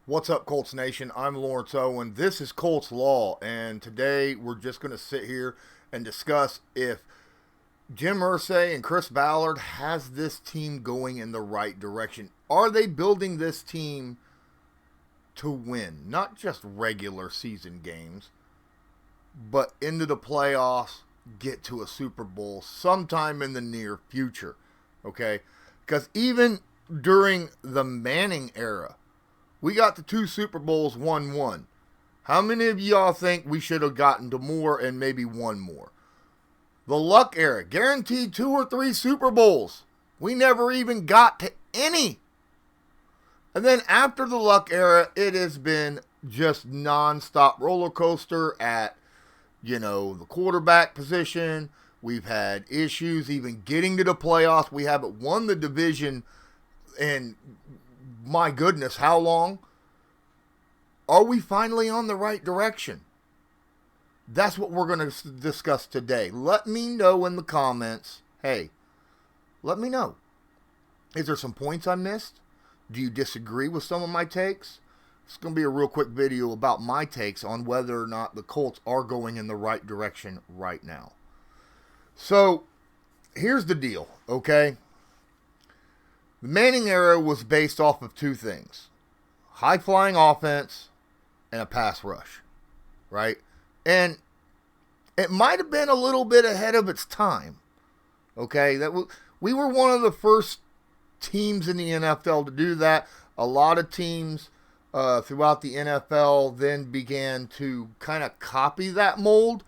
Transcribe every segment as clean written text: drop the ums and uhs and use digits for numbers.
What's up, Colts Nation? I'm Lawrence Owen. This is Colts Law, and today we're just going to sit here and discuss if Jim Irsay and Chris Ballard has this team going in the right direction. Are they building this team to win, not just regular season games, but into the playoffs, get to a Super Bowl sometime in the near future? Okay? Because even during the Manning era, we got the two Super Bowls 1-1. How many of y'all think we should have gotten to more and maybe one more? The Luck era, guaranteed 2 or 3 Super Bowls. We never even got to any. And then after the Luck era, it has been just nonstop roller coaster at, the quarterback position. We've had issues even getting to the playoffs. We haven't won the division in, my goodness, how long? Are we finally on the right direction? That's what we're going to discuss today. Let me know in the comments. Hey, let me know. Is there some points I missed? Do you disagree with some of my takes? It's going to be a real quick video about my takes on whether or not the Colts are going in the right direction right now. So, here's the deal, okay? The Manning era was based off of two things: high-flying offense and a pass rush, right? And it might have been a little bit ahead of its time, okay? We were one of the first teams in the NFL to do that. A lot of teams throughout the NFL then began to kind of copy that mold,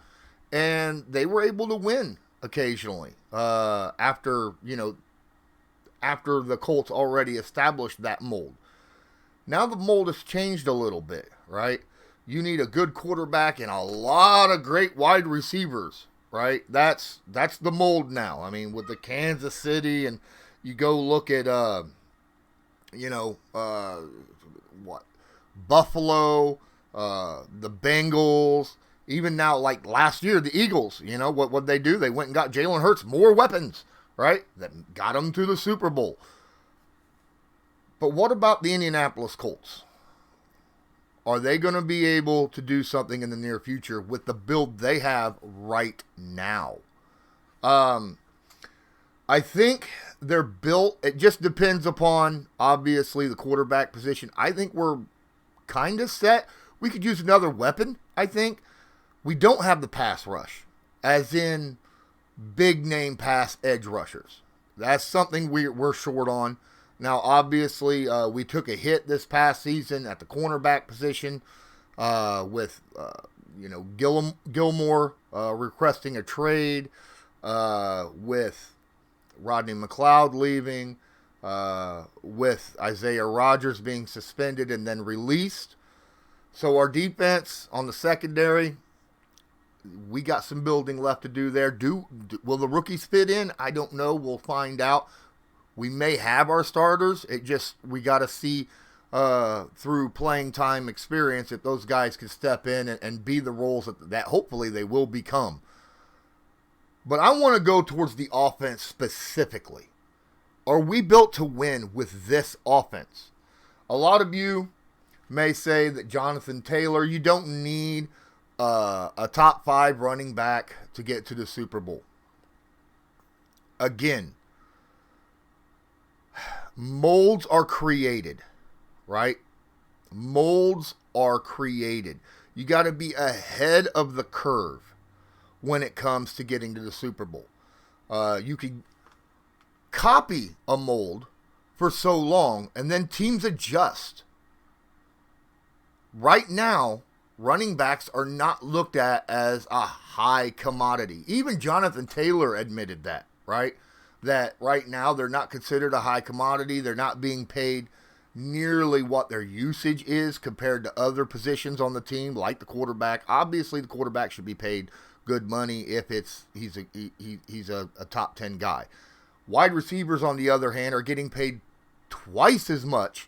and they were able to win occasionally after the Colts already established that mold. Now the mold has changed a little bit, right? You need a good quarterback and a lot of great wide receivers, right? That's the mold now. I mean, with the Kansas City, and you go look at Buffalo, the Bengals, even now, like last year, the Eagles. What they do? They went and got Jalen Hurts more weapons, right? That got them to the Super Bowl. But what about the Indianapolis Colts? Are they going to be able to do something in the near future with the build they have right now? I think they're built. It just depends upon, obviously, the quarterback position. I think we're kind of set. We could use another weapon, I think. We don't have the pass rush, as in big name pass edge rushers. That's something we're short on. Now, obviously, we took a hit this past season at the cornerback position with Gilmore requesting a trade, with Rodney McLeod leaving, with Isaiah Rodgers being suspended and then released. So our defense on the secondary, we got some building left to do there. Will the rookies fit in? I don't know. We'll find out. We may have our starters. We got to see through playing time experience if those guys can step in and be the roles that hopefully they will become. But I want to go towards the offense specifically. Are we built to win with this offense? A lot of you may say that Jonathan Taylor, you don't need a top 5 running back to get to the Super Bowl. Again, molds are created, right? Molds are created. You got to be ahead of the curve when it comes to getting to the Super Bowl. You can copy a mold for so long, and then teams adjust. Right now, running backs are not looked at as a high commodity. Even Jonathan Taylor admitted that, right? That right now they're not considered a high commodity. They're not being paid nearly what their usage is compared to other positions on the team, like the quarterback. Obviously, the quarterback should be paid good money if he's a top 10 guy. Wide receivers, on the other hand, are getting paid twice as much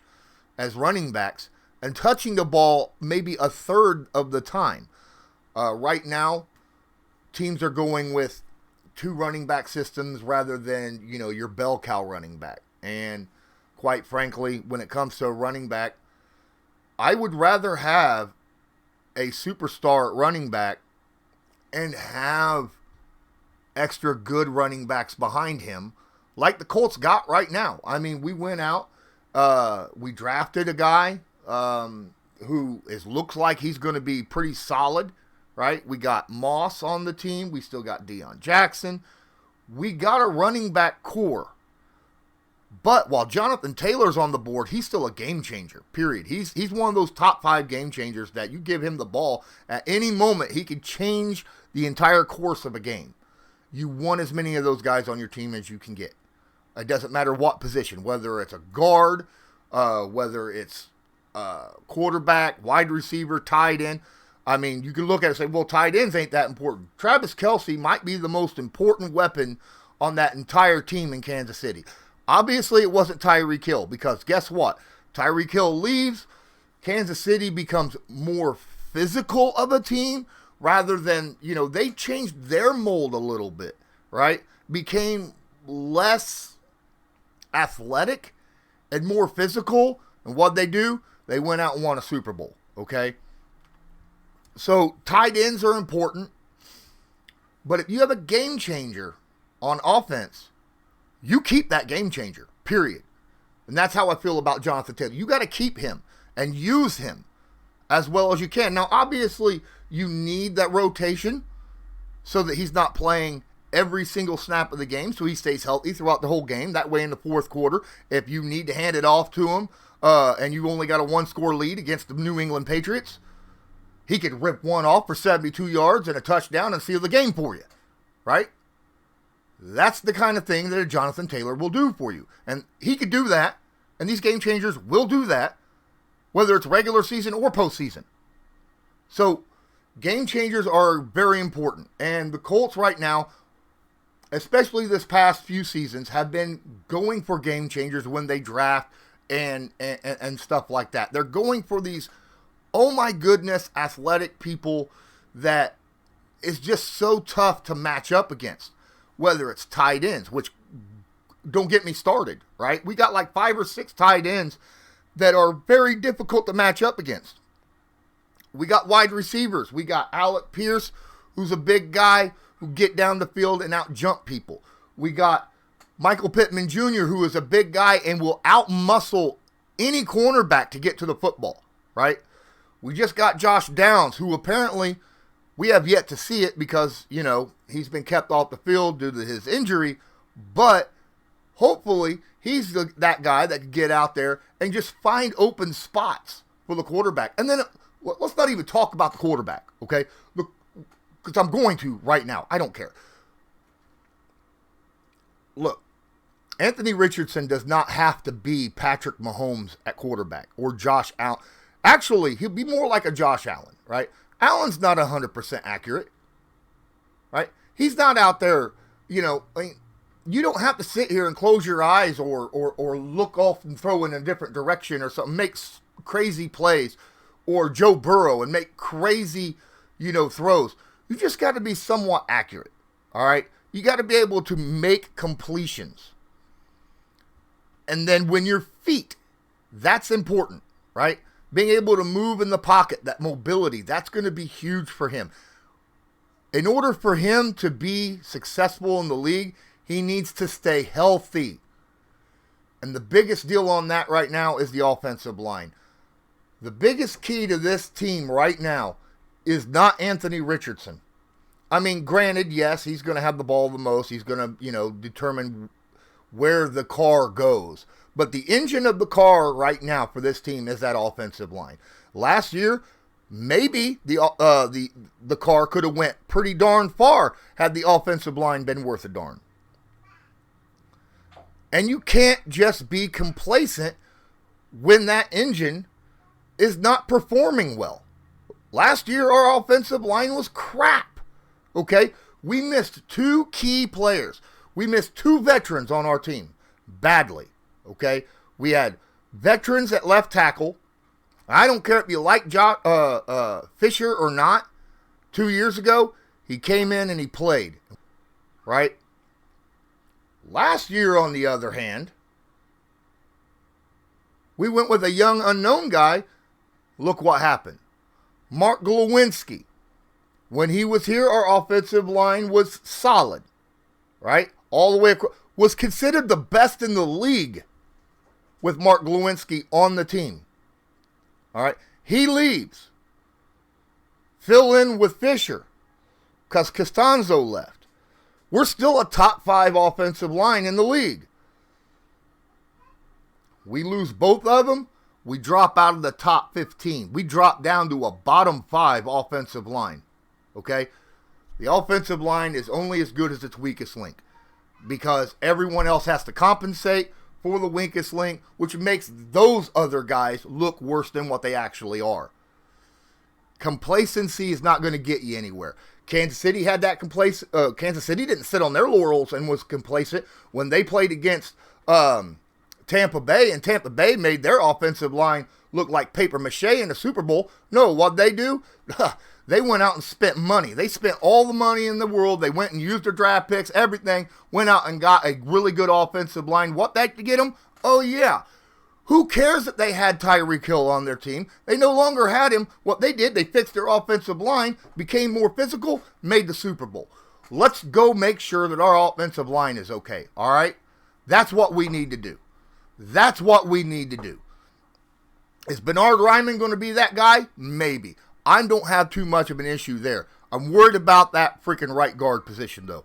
as running backs and touching the ball maybe a third of the time. Right now, teams are going with 2 running back systems rather than, your bell cow running back. And quite frankly, when it comes to a running back, I would rather have a superstar at running back and have extra good running backs behind him like the Colts got right now. I mean, we went out, we drafted a guy who looks like he's going to be pretty solid, right? We got Moss on the team. We still got Deion Jackson. We got a running back core. But while Jonathan Taylor's on the board, he's still a game changer, period. He's one of those top 5 game changers that you give him the ball, at any moment, he could change the entire course of a game. You want as many of those guys on your team as you can get. It doesn't matter what position, whether it's a guard, whether it's quarterback, wide receiver, tight end. I mean, you can look at it and say, well, tight ends ain't that important. Travis Kelce might be the most important weapon on that entire team in Kansas City. Obviously, it wasn't Tyreek Hill, because guess what? Tyreek Hill leaves, Kansas City becomes more physical of a team rather than, they changed their mold a little bit, right? Became less athletic and more physical. And what they do? They went out and won a Super Bowl, okay? So tight ends are important. But if you have a game changer on offense, you keep that game changer, period. And that's how I feel about Jonathan Taylor. You got to keep him and use him as well as you can. Now, obviously, you need that rotation so that he's not playing every single snap of the game, so he stays healthy throughout the whole game. That way, in the fourth quarter, if you need to hand it off to him and you only got a 1-score lead against the New England Patriots, he could rip one off for 72 yards and a touchdown and seal the game for you, right? That's the kind of thing that a Jonathan Taylor will do for you. And he could do that, and these game changers will do that, whether it's regular season or postseason. So, game changers are very important. And the Colts right now, especially this past few seasons, have been going for game changers when they draft and stuff like that. They're going for these, oh my goodness, athletic people that is just so tough to match up against. Whether it's tight ends, which don't get me started, right? We got like 5 or 6 tight ends that are very difficult to match up against. We got wide receivers. We got Alec Pierce, who's a big guy who get down the field and out-jump people. We got Michael Pittman Jr., who is a big guy and will out-muscle any cornerback to get to the football, right? We just got Josh Downs, who apparently, we have yet to see it because, he's been kept off the field due to his injury, but hopefully he's that guy that can get out there and just find open spots for the quarterback. And then let's not even talk about the quarterback, okay? Look, because I'm going to right now. I don't care. Look, Anthony Richardson does not have to be Patrick Mahomes at quarterback or Josh Allen. Actually, he'll be more like a Josh Allen, right? Allen's not 100% accurate, right? He's not out there, you don't have to sit here and close your eyes or look off and throw in a different direction or something, make crazy plays, or Joe Burrow and make crazy, throws. You just got to be somewhat accurate, all right? You got to be able to make completions. And then when your feet, that's important, right? Being able to move in the pocket, that mobility, that's going to be huge for him. In order for him to be successful in the league, he needs to stay healthy. And the biggest deal on that right now is the offensive line. The biggest key to this team right now is not Anthony Richardson. I mean, granted, yes, he's going to have the ball the most. He's going to, determine where the car goes. But the engine of the car right now for this team is that offensive line. Last year, maybe the car could have went pretty darn far had the offensive line been worth a darn. And you can't just be complacent when that engine is not performing well. Last year, our offensive line was crap. Okay? We missed 2 key players. We missed 2 veterans on our team badly. Okay? We had veterans at left tackle. I don't care if you like Fisher or not. 2 years ago, he came in and he played. Right? Last year, on the other hand, we went with a young unknown guy Look what happened. Mark Glowinski, when he was here, our offensive line was solid, right? All the way across, was considered the best in the league with Mark Glowinski on the team. All right, he leaves. Fill in with Fisher because Costanzo left. We're still a top 5 offensive line in the league. We lose both of them, we drop out of the top 15. We drop down to a bottom 5 offensive line. Okay? The offensive line is only as good as its weakest link because everyone else has to compensate for the weakest link, which makes those other guys look worse than what they actually are. Complacency is not going to get you anywhere. Kansas City had that Kansas City didn't sit on their laurels and was complacent when they played against Tampa Bay, and Tampa Bay made their offensive line look like paper mache in the Super Bowl. No, what they do? They went out and spent money. They spent all the money in the world. They went and used their draft picks, everything, went out and got a really good offensive line. What they to get them? Oh, yeah. Who cares that they had Tyreek Hill on their team? They no longer had him. What they did, they fixed their offensive line, became more physical, made the Super Bowl. Let's go make sure that our offensive line is okay, all right? That's what we need to do. That's what we need to do. Is Bernard Ryman going to be that guy? Maybe. I don't have too much of an issue there. I'm worried about that freaking right guard position, though.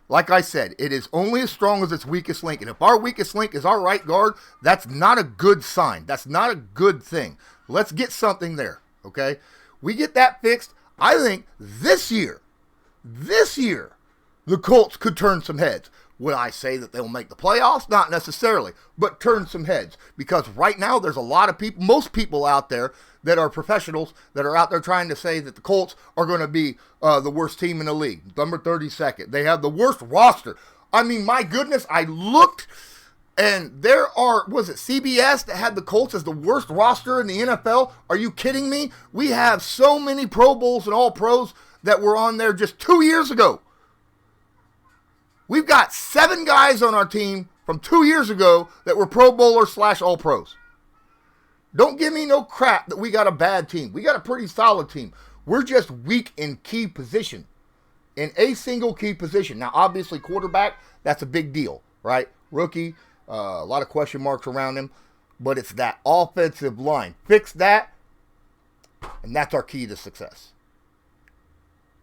Like I said, it is only as strong as its weakest link. And if our weakest link is our right guard, that's not a good sign. That's not a good thing. Let's get something there, okay? We get that fixed. I think this year, the Colts could turn some heads. Would I say that they'll make the playoffs? Not necessarily, but turn some heads. Because right now there's a lot of people, most people out there that are professionals that are out there trying to say that the Colts are going to be the worst team in the league. Number 32nd. They have the worst roster. I mean, my goodness, I looked and was it CBS that had the Colts as the worst roster in the NFL? Are you kidding me? We have so many Pro Bowls and All Pros that were on there just 2 years ago. We've got 7 guys on our team from 2 years ago that were Pro Bowlers / All Pros. Don't give me no crap that we got a bad team. We got a pretty solid team. We're just weak in key position. In a single key position. Now, obviously, quarterback, that's a big deal, right? Rookie, a lot of question marks around him. But it's that offensive line. Fix that, and that's our key to success.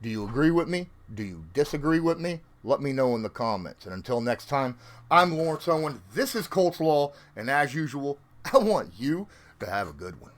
Do you agree with me? Do you disagree with me? Let me know in the comments. And until next time, I'm Lawrence Owen. This is Colts Law. And as usual, I want you to have a good one.